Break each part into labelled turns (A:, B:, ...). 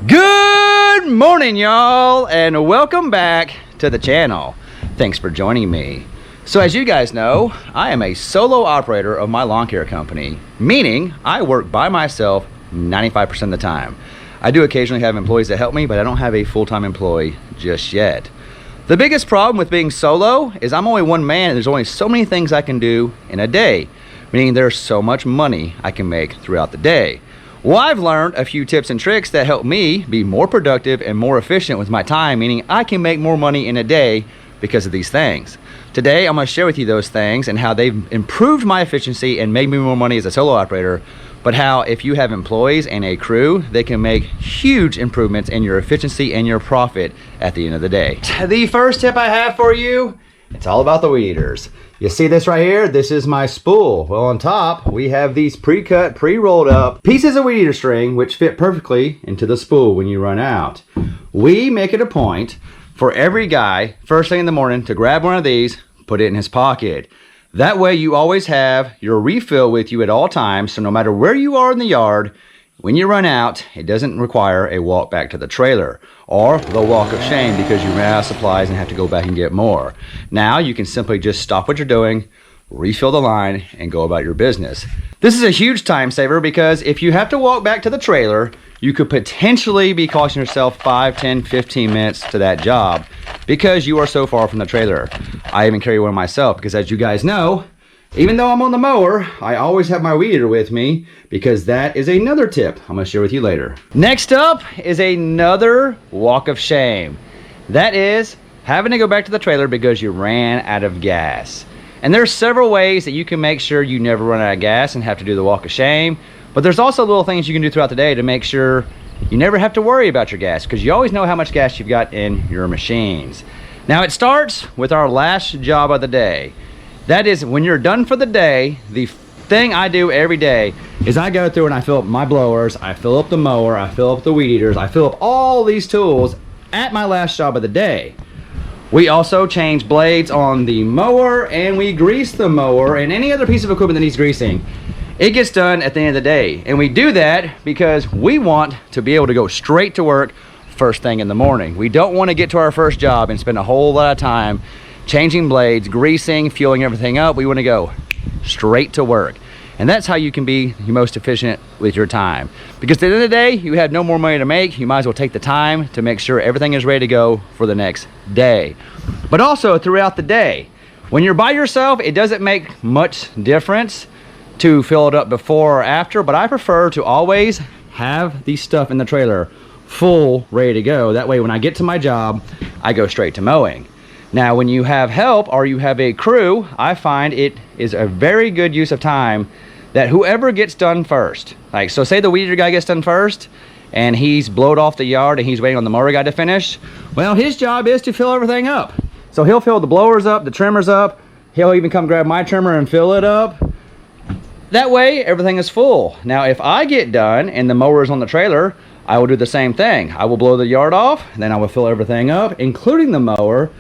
A: Good morning, y'all, and welcome back to the channel. Thanks for joining me. So as you guys know, I am a solo operator of my lawn care company, meaning I work by myself 95% of the time. I do occasionally have employees that help me, but I don't have a full-time employee just yet. The biggest problem with being solo is I'm only one man and there's only so many things I can do in a day, meaning there's so much money I can make throughout the day. Well, I've learned a few tips and tricks that help me be more productive and more efficient with my time, meaning I can make more money in a day because of these things. Today, I'm going to share with you those things and how they've improved my efficiency and made me more money as a solo operator, but how if you have employees and a crew, they can make huge improvements in your efficiency and your profit at the end of the day. The first tip I have for you, it's all about the weed eaters. You see this right here? This is my spool. Well, on top, we have these pre-cut, pre-rolled up pieces of weed eater string, which fit perfectly into the spool when you run out. We make it a point for every guy, first thing in the morning, to grab one of these, put it in his pocket. That way you always have your refill with you at all times, so no matter where you are in the yard, when you run out, it doesn't require a walk back to the trailer or the walk of shame because you ran out of supplies and have to go back and get more. Now you can simply just stop what you're doing, refill the line, and go about your business. This is a huge time saver because if you have to walk back to the trailer, you could potentially be costing yourself 5, 10, 15 minutes to that job because you are so far from the trailer. I even carry one myself because, as you guys know, even though I'm on the mower, I always have my weed eater with me because that is another tip I'm going to share with you later. Next up is another walk of shame. That is having to go back to the trailer because you ran out of gas. And there's several ways that you can make sure you never run out of gas and have to do the walk of shame. But there's also little things you can do throughout the day to make sure you never have to worry about your gas because you always know how much gas you've got in your machines. Now it starts with our last job of the day. That is, when you're done for the day, the thing I do every day is I go through and I fill up my blowers, I fill up the mower, I fill up the weed eaters, I fill up all these tools at my last job of the day. We also change blades on the mower and we grease the mower and any other piece of equipment that needs greasing. It gets done at the end of the day. And we do that because we want to be able to go straight to work first thing in the morning. We don't want to get to our first job and spend a whole lot of time changing blades, greasing, fueling everything up. We want to go straight to work. And that's how you can be the most efficient with your time. Because at the end of the day, you have no more money to make. You might as well take the time to make sure everything is ready to go for the next day. But also throughout the day, when you're by yourself, it doesn't make much difference to fill it up before or after, but I prefer to always have the stuff in the trailer full, ready to go. That way when I get to my job, I go straight to mowing. Now, when you have help or you have a crew, I find it is a very good use of time that whoever gets done first, like, so say the weed eater guy gets done first and he's blowed off the yard and he's waiting on the mower guy to finish. Well, his job is to fill everything up. So he'll fill the blowers up, the trimmers up. He'll even come grab my trimmer and fill it up. That way, everything is full. Now, if I get done and the mower is on the trailer, I will do the same thing. I will blow the yard off, then I will fill everything up, including the mower.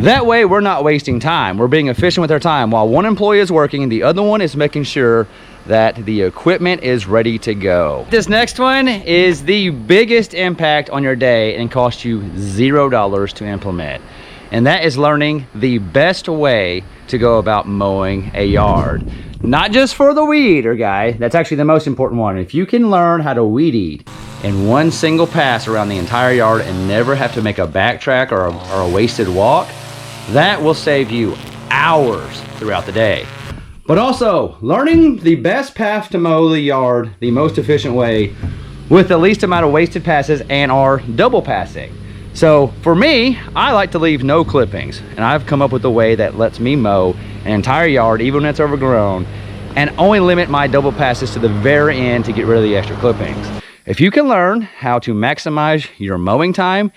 A: That way, we're not wasting time. We're being efficient with our time. While one employee is working, the other one is making sure that the equipment is ready to go. This next one is the biggest impact on your day and costs you $0 to implement. And that is learning the best way to go about mowing a yard. Not just for the weed eater guy, that's actually the most important one. If you can learn how to weed eat in one single pass around the entire yard and never have to make a backtrack or a wasted walk, that will save you hours throughout the day. But also, learning the best path to mow the yard the most efficient way with the least amount of wasted passes and or double passing. So for me, I like to leave no clippings, and I've come up with a way that lets me mow an entire yard, even when it's overgrown, and only limit my double passes to the very end to get rid of the extra clippings. If you can learn how to maximize your mowing time,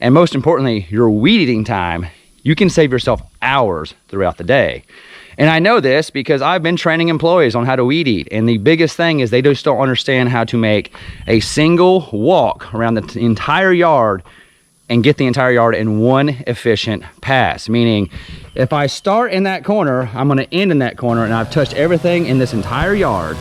A: and most importantly, your weed eating time, you can save yourself hours throughout the day. And I know this because I've been training employees on how to weed eat. And the biggest thing is they just don't understand how to make a single walk around the entire yard and get the entire yard in one efficient pass. Meaning, if I start in that corner, I'm gonna end in that corner and I've touched everything in this entire yard.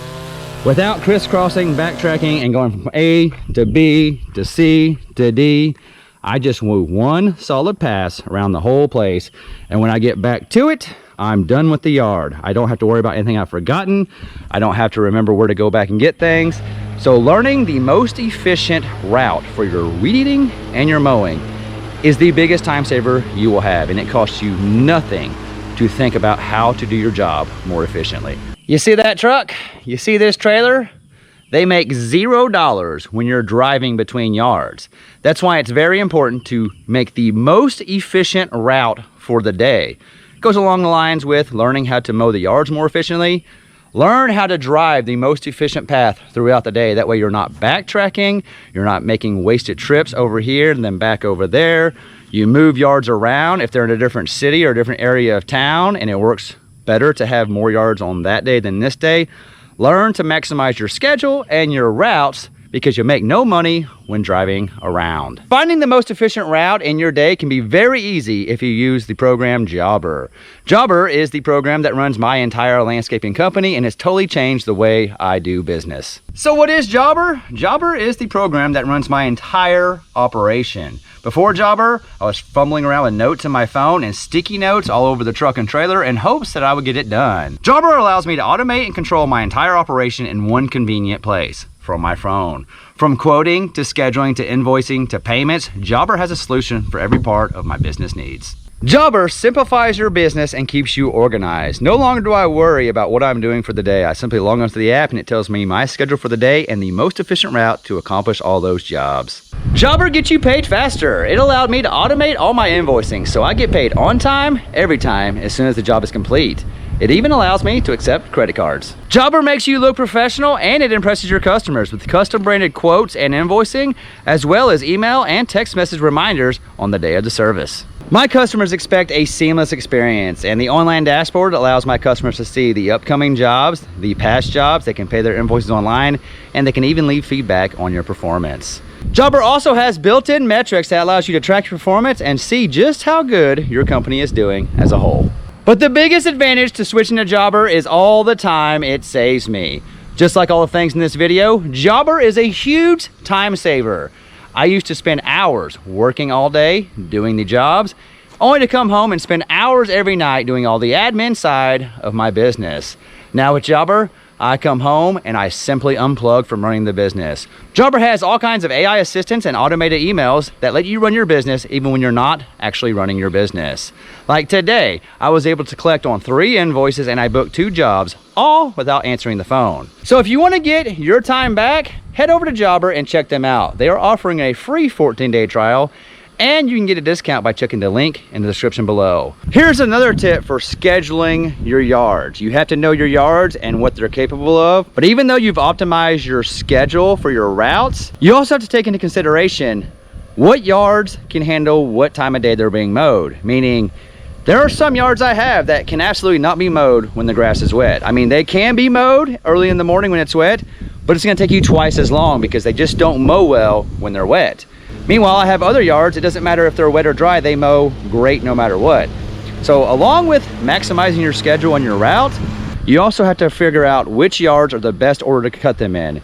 A: without crisscrossing, backtracking, and going from A to B to C to D. I just move one solid pass around the whole place, and when I get back to it, I'm done with the yard. I don't have to worry about anything I've forgotten. I don't have to remember where to go back and get things. So learning the most efficient route for your weed eating and your mowing is the biggest time saver you will have, and it costs you nothing to think about how to do your job more efficiently. You see that truck? You see this trailer? They make $0 when you're driving between yards. That's why it's very important to make the most efficient route for the day. It goes along the lines with learning how to mow the yards more efficiently. Learn how to drive the most efficient path throughout the day. That way you're not backtracking, you're not making wasted trips over here and then back over there. You move yards around if they're in a different city or a different area of town, and it works better to have more yards on that day than this day. Learn to maximize your schedule and your routes because you make no money when driving around. Finding the most efficient route in your day can be very easy if you use the program Jobber. Jobber is the program that runs my entire landscaping company, and it's totally changed the way I do business. So what is Jobber? Jobber is the program that runs my entire operation. Before Jobber, I was fumbling around with notes in my phone and sticky notes all over the truck and trailer in hopes that I would get it done. Jobber allows me to automate and control my entire operation in one convenient place, from my phone. From quoting to scheduling to invoicing to payments, Jobber has a solution for every part of my business needs. Jobber simplifies your business and keeps you organized. No longer do I worry about what I'm doing for the day. I simply log onto the app and it tells me my schedule for the day and the most efficient route to accomplish all those jobs. Jobber gets you paid faster. It allowed me to automate all my invoicing, so I get paid on time, every time, as soon as the job is complete. It even allows me to accept credit cards. Jobber makes you look professional, and it impresses your customers with custom branded quotes and invoicing, as well as email and text message reminders on the day of the service. My customers expect a seamless experience, and the online dashboard allows my customers to see the upcoming jobs, the past jobs. They can pay their invoices online, and they can even leave feedback on your performance. Jobber also has built-in metrics that allows you to track your performance and see just how good your company is doing as a whole. But the biggest advantage to switching to Jobber is all the time it saves me. Just like all the things in this video, Jobber is a huge time saver. I used to spend hours working all day, doing the jobs, only to come home and spend hours every night doing all the admin side of my business. Now with Jobber, I come home and I simply unplug from running the business. Jobber has all kinds of AI assistants and automated emails that let you run your business even when you're not actually running your business. Like today, I was able to collect on 3 invoices and I booked 2 jobs, all without answering the phone. So if you want to get your time back, head over to Jobber and check them out. They are offering a free 14-day trial, and you can get a discount by checking the link in the description below. Here's another tip for scheduling your yards. You have to know your yards and what they're capable of, but even though you've optimized your schedule for your routes, you also have to take into consideration what yards can handle what time of day they're being mowed. Meaning, there are some yards I have that can absolutely not be mowed when the grass is wet. I mean, they can be mowed early in the morning when it's wet, but it's gonna take you twice as long because they just don't mow well when they're wet. Meanwhile, I have other yards, it doesn't matter if they're wet or dry, they mow great no matter what. So along with maximizing your schedule and your route, you also have to figure out which yards are the best order to cut them in.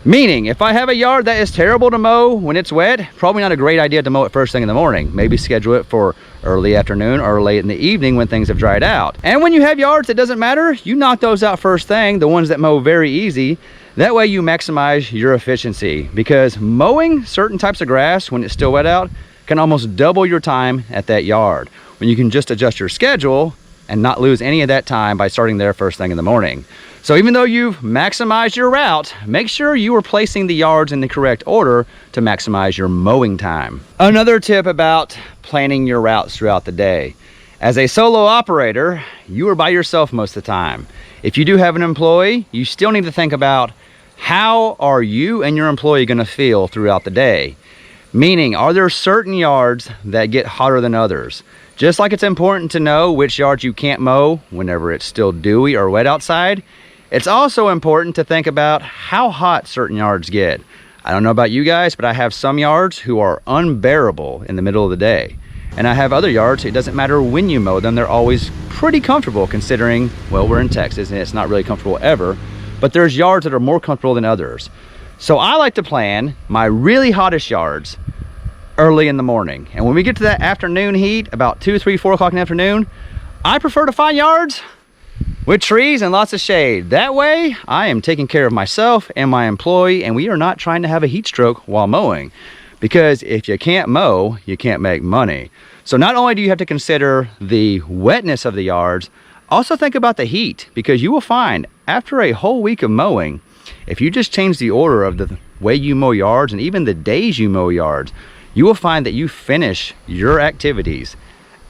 A: Meaning, if I have a yard that is terrible to mow when it's wet, probably not a great idea to mow it first thing in the morning. Maybe schedule it for early afternoon or late in the evening when things have dried out. And when you have yards, it doesn't matter, you knock those out first thing, the ones that mow very easy. That way you maximize your efficiency, because mowing certain types of grass when it's still wet out can almost double your time at that yard, when you can just adjust your schedule and not lose any of that time by starting there first thing in the morning. So even though you've maximized your route, make sure you are placing the yards in the correct order to maximize your mowing time. Another tip about planning your routes throughout the day. As a solo operator, you are by yourself most of the time. If you do have an employee, you still need to think about how are you and your employee going to feel throughout the day. Meaning, are there certain yards that get hotter than others? Just like it's important to know which yards you can't mow whenever it's still dewy or wet outside, it's also important to think about how hot certain yards get. I don't know about you guys, but I have some yards who are unbearable in the middle of the day. And I have other yards, it doesn't matter when you mow them, they're always pretty comfortable considering, well, we're in Texas and it's not really comfortable ever. but there's yards that are more comfortable than others. So I like to plan my really hottest yards early in the morning. And when we get to that afternoon heat, about 2, 3, 4 o'clock in the afternoon, I prefer to find yards with trees and lots of shade. That way, I am taking care of myself and my employee, and we are not trying to have a heat stroke while mowing. Because if you can't mow, you can't make money. So not only do you have to consider the wetness of the yards, also think about the heat, because you will find after a whole week of mowing, if you just change the order of the way you mow yards and even the days you mow yards, you will find that you finish your activities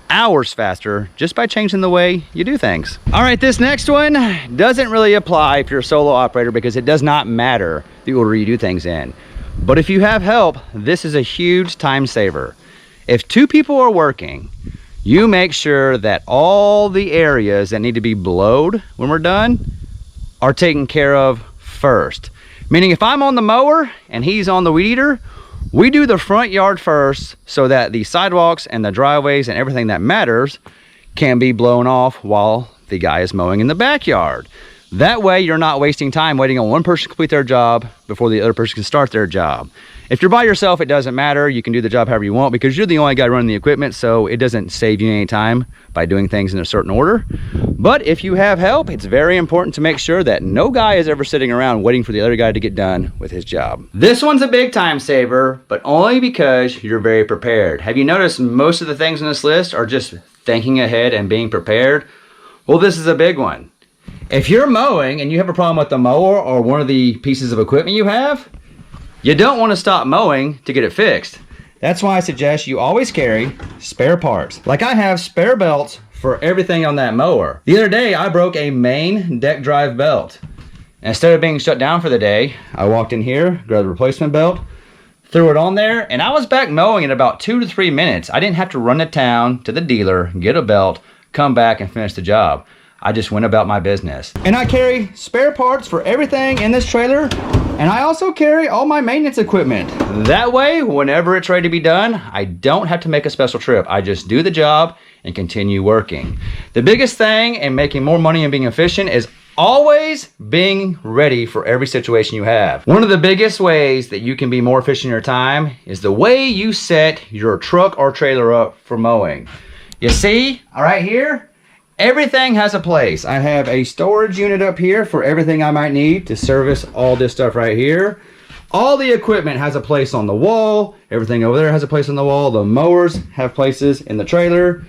A: hours faster just by changing the way you do things. All right, this next one doesn't really apply if you're a solo operator because it does not matter the order you do things in. But if you have help, this is a huge time saver. If 2 people are working, you make sure that all the areas that need to be blowed when we're done are taken care of first. Meaning if I'm on the mower and he's on the weed eater, we do the front yard first so that the sidewalks and the driveways and everything that matters can be blown off while the guy is mowing in the backyard. That way you're not wasting time waiting on one person to complete their job before the other person can start their job. If you're by yourself, it doesn't matter. You can do the job however you want because you're the only guy running the equipment, so it doesn't save you any time by doing things in a certain order. But if you have help, it's very important to make sure that no guy is ever sitting around waiting for the other guy to get done with his job. This one's a big time saver, but only because you're very prepared. Have you noticed most of the things on this list are just thinking ahead and being prepared? Well, this is a big one. If you're mowing and you have a problem with the mower or one of the pieces of equipment you have, you don't want to stop mowing to get it fixed. That's why I suggest you always carry spare parts. Like I have spare belts for everything on that mower. The other day I broke a main deck drive belt. Instead of being shut down for the day, I walked in here, grabbed a replacement belt, threw it on there, and I was back mowing in about 2 to 3 minutes. I didn't have to run to town to the dealer, get a belt, come back and finish the job. I just went about my business. And I carry spare parts for everything in this trailer, and I also carry all my maintenance equipment. That way, whenever it's ready to be done, I don't have to make a special trip. I just do the job and continue working. The biggest thing in making more money and being efficient is always being ready for every situation you have. One of the biggest ways that you can be more efficient in your time is the way you set your truck or trailer up for mowing. You see, right here, everything has a place. I have a storage unit up here for everything I might need to service all this stuff right here. All the equipment has a place on the wall. Everything over there has a place on the wall. The mowers have places in the trailer.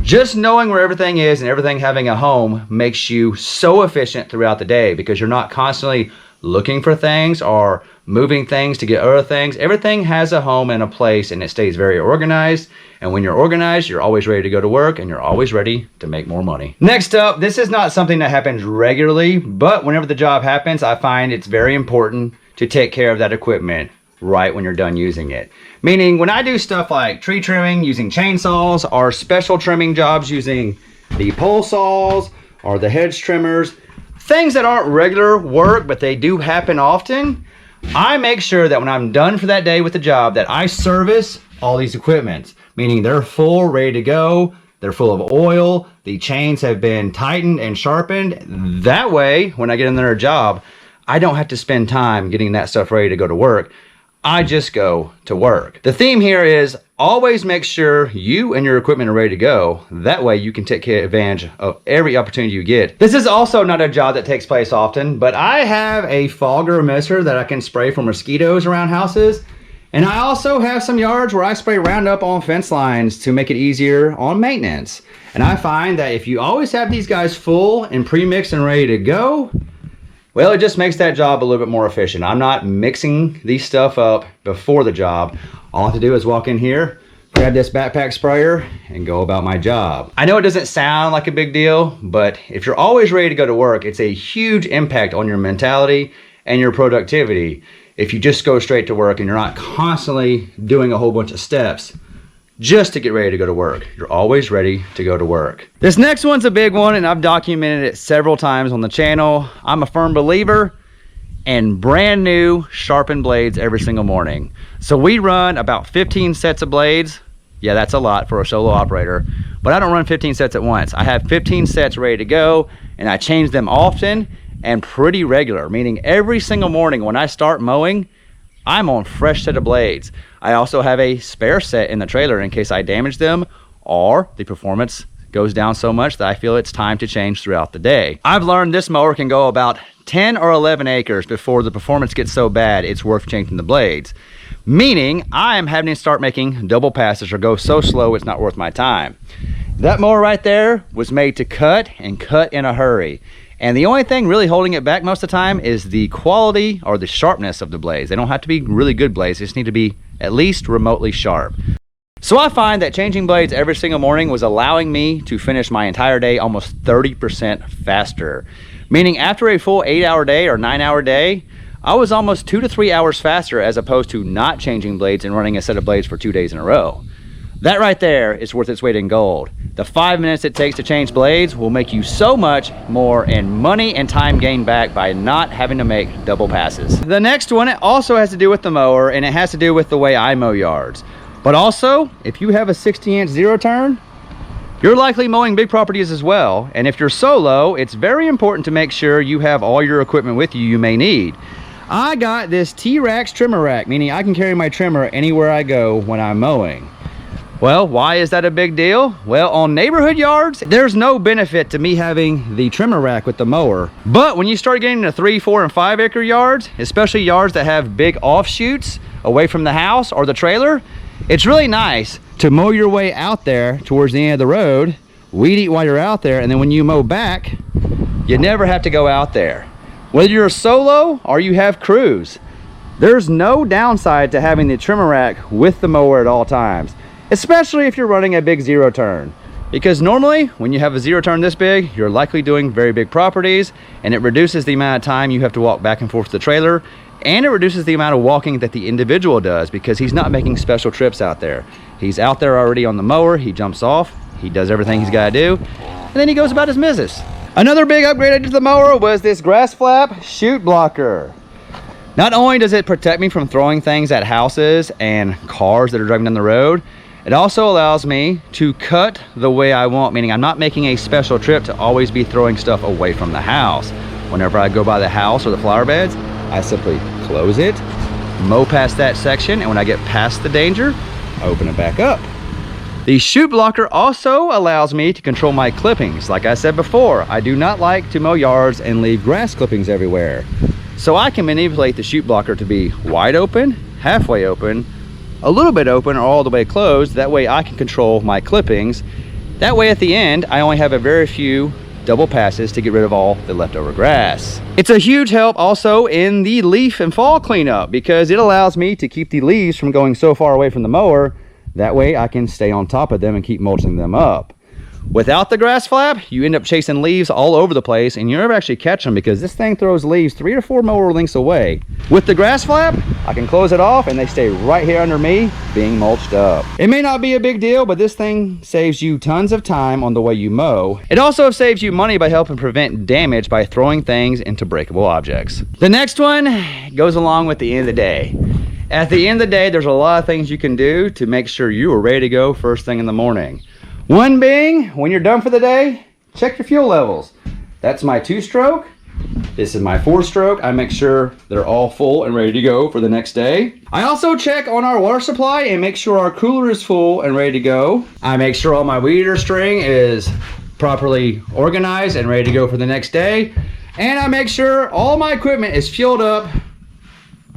A: Just knowing where everything is and everything having a home makes you so efficient throughout the day because you're not constantly looking for things or moving things to get other things. Everything has a home and a place, and it stays very organized. And when you're organized, you're always ready to go to work and you're always ready to make more money. Next up, this is not something that happens regularly, but whenever the job happens, I find it's very important to take care of that equipment right when you're done using it. Meaning when I do stuff like tree trimming using chainsaws or special trimming jobs using the pole saws or the hedge trimmers, things that aren't regular work, but they do happen often, I make sure that when I'm done for that day with the job that I service all these equipments, meaning they're full, ready to go, they're full of oil, the chains have been tightened and sharpened. That way, when I get another job, I don't have to spend time getting that stuff ready to go to work. I just go to work. The theme here is always make sure you and your equipment are ready to go. That way you can take advantage of every opportunity you get. This is also not a job that takes place often, but I have a fogger emitter that I can spray for mosquitoes around houses. And I also have some yards where I spray Roundup on fence lines to make it easier on maintenance. And I find that if you always have these guys full and pre-mixed and ready to go, well, it just makes that job a little bit more efficient. I'm not mixing these stuff up before the job. All I have to do is walk in here, grab this backpack sprayer, and go about my job. I know it doesn't sound like a big deal, but if you're always ready to go to work, it's a huge impact on your mentality and your productivity. If you just go straight to work and you're not constantly doing a whole bunch of steps just to get ready to go to work. You're always ready to go to work. This next one's a big one, and I've documented it several times on the channel. I'm a firm believer in brand new sharpened blades every single morning. So we run about 15 sets of blades. Yeah, that's a lot for a solo operator, but I don't run 15 sets at once. I have 15 sets ready to go, and I change them often. and pretty regular, meaning every single morning when I start mowing, I'm on fresh set of blades. I also have a spare set in the trailer in case I damage them or the performance goes down so much that I feel it's time to change throughout the day. I've learned this mower can go about 10 or 11 acres before the performance gets so bad it's worth changing the blades. Meaning I'm having to start making double passes or go so slow it's not worth my time. That mower right there was made to cut and cut in a hurry. And the only thing really holding it back most of the time is the quality or the sharpness of the blades. They don't have to be really good blades, they just need to be at least remotely sharp. So I find that changing blades every single morning was allowing me to finish my entire day almost 30% faster. Meaning after a full 8-hour day or 9-hour day, I was almost 2 to 3 hours faster as opposed to not changing blades and running a set of blades for 2 days in a row. That right there is worth its weight in gold. The 5 minutes it takes to change blades will make you so much more in money and time gained back by not having to make double passes. The next one, it also has to do with the mower, and it has to do with the way I mow yards. But also, if you have a 60-inch zero turn, you're likely mowing big properties as well. And if you're solo, it's very important to make sure you have all your equipment with you may need. I got this T-Rax trimmer rack, meaning I can carry my trimmer anywhere I go when I'm mowing. Well, why is that a big deal? Well, on neighborhood yards, there's no benefit to me having the trimmer rack with the mower. But when you start getting into 3, 4, and 5 acre yards, especially yards that have big offshoots away from the house or the trailer, it's really nice to mow your way out there towards the end of the road, weed eat while you're out there, and then when you mow back, you never have to go out there. Whether you're solo or you have crews, there's no downside to having the trimmer rack with the mower at all times, especially if you're running a big zero turn. Because normally, when you have a zero turn this big, you're likely doing very big properties, and it reduces the amount of time you have to walk back and forth to the trailer, and it reduces the amount of walking that the individual does because he's not making special trips out there. He's out there already on the mower, he jumps off, he does everything he's got to do, and then he goes about his business. Another big upgrade I did to the mower was this grass flap chute blocker. Not only does it protect me from throwing things at houses and cars that are driving down the road, it also allows me to cut the way I want, meaning I'm not making a special trip to always be throwing stuff away from the house. Whenever I go by the house or the flower beds, I simply close it, mow past that section, and when I get past the danger, I open it back up. The chute blocker also allows me to control my clippings. Like I said before, I do not like to mow yards and leave grass clippings everywhere. So I can manipulate the chute blocker to be wide open, halfway open, a little bit open, or all the way closed. That way I can control my clippings. That way at the end, I only have a very few double passes to get rid of all the leftover grass. It's a huge help also in the leaf and fall cleanup because it allows me to keep the leaves from going so far away from the mower. That way I can stay on top of them and keep mulching them up. Without the grass flap, you end up chasing leaves all over the place and you never actually catch them because this thing throws leaves 3 or 4 mower lengths away. With the grass flap, I can close it off and they stay right here under me being mulched up. It may not be a big deal, but this thing saves you tons of time on the way you mow. It also saves you money by helping prevent damage by throwing things into breakable objects. The next one goes along with the end of the day. At the end of the day, there's a lot of things you can do to make sure you are ready to go first thing in the morning. One being, when you're done for the day, check your fuel levels. That's my 2-stroke. This is my 4-stroke. I make sure they're all full and ready to go for the next day. I also check on our water supply and make sure our cooler is full and ready to go. I make sure all my weed eater string is properly organized and ready to go for the next day. And I make sure all my equipment is fueled up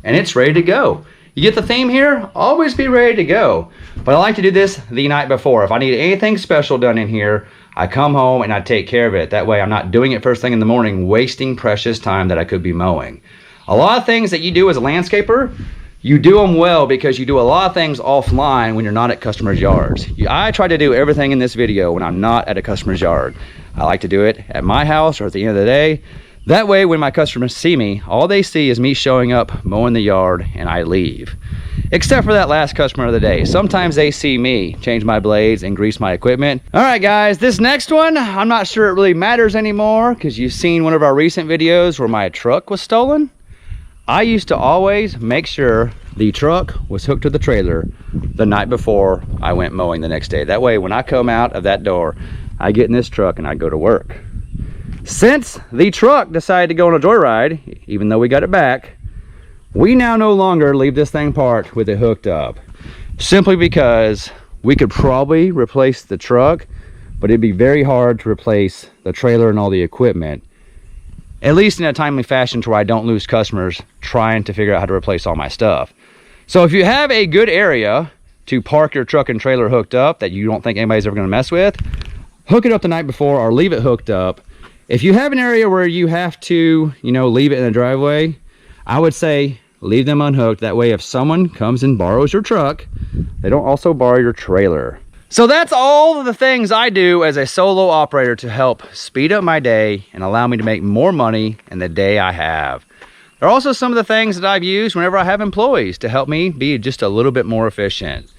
A: and it's ready to go. You get the theme here? Always be ready to go. But I like to do this the night before. If I need anything special done in here, I come home and I take care of it. That way I'm not doing it first thing in the morning, wasting precious time that I could be mowing. A lot of things that you do as a landscaper, you do them well because you do a lot of things offline when you're not at customers' yards. I try to do everything in this video when I'm not at a customer's yard. I like to do it at my house or at the end of the day. That way, when my customers see me, all they see is me showing up, mowing the yard, and I leave. Except for that last customer of the day. Sometimes they see me change my blades and grease my equipment. All right, guys, this next one, I'm not sure it really matters anymore because you've seen one of our recent videos where my truck was stolen. I used to always make sure the truck was hooked to the trailer the night before I went mowing the next day. That way, when I come out of that door, I get in this truck and I go to work. Since the truck decided to go on a joyride, even though we got it back, we now no longer leave this thing parked with it hooked up. Simply because we could probably replace the truck, but it'd be very hard to replace the trailer and all the equipment, at least in a timely fashion to where I don't lose customers trying to figure out how to replace all my stuff. So if you have a good area to park your truck and trailer hooked up that you don't think anybody's ever gonna mess with, hook it up the night before or leave it hooked up. If you have an area where you have to, leave it in the driveway, I would say leave them unhooked. That way if someone comes and borrows your truck, they don't also borrow your trailer. So that's all of the things I do as a solo operator to help speed up my day and allow me to make more money in the day I have. There are also some of the things that I've used whenever I have employees to help me be just a little bit more efficient.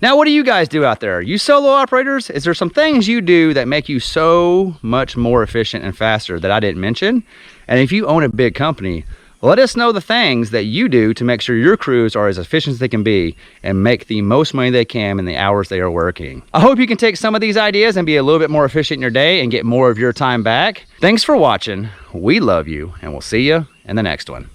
A: Now, what do you guys do out there? You solo operators, is there some things you do that make you so much more efficient and faster that I didn't mention? And if you own a big company, let us know the things that you do to make sure your crews are as efficient as they can be and make the most money they can in the hours they are working. I hope you can take some of these ideas and be a little bit more efficient in your day and get more of your time back. Thanks for watching. We love you, and we'll see you in the next one.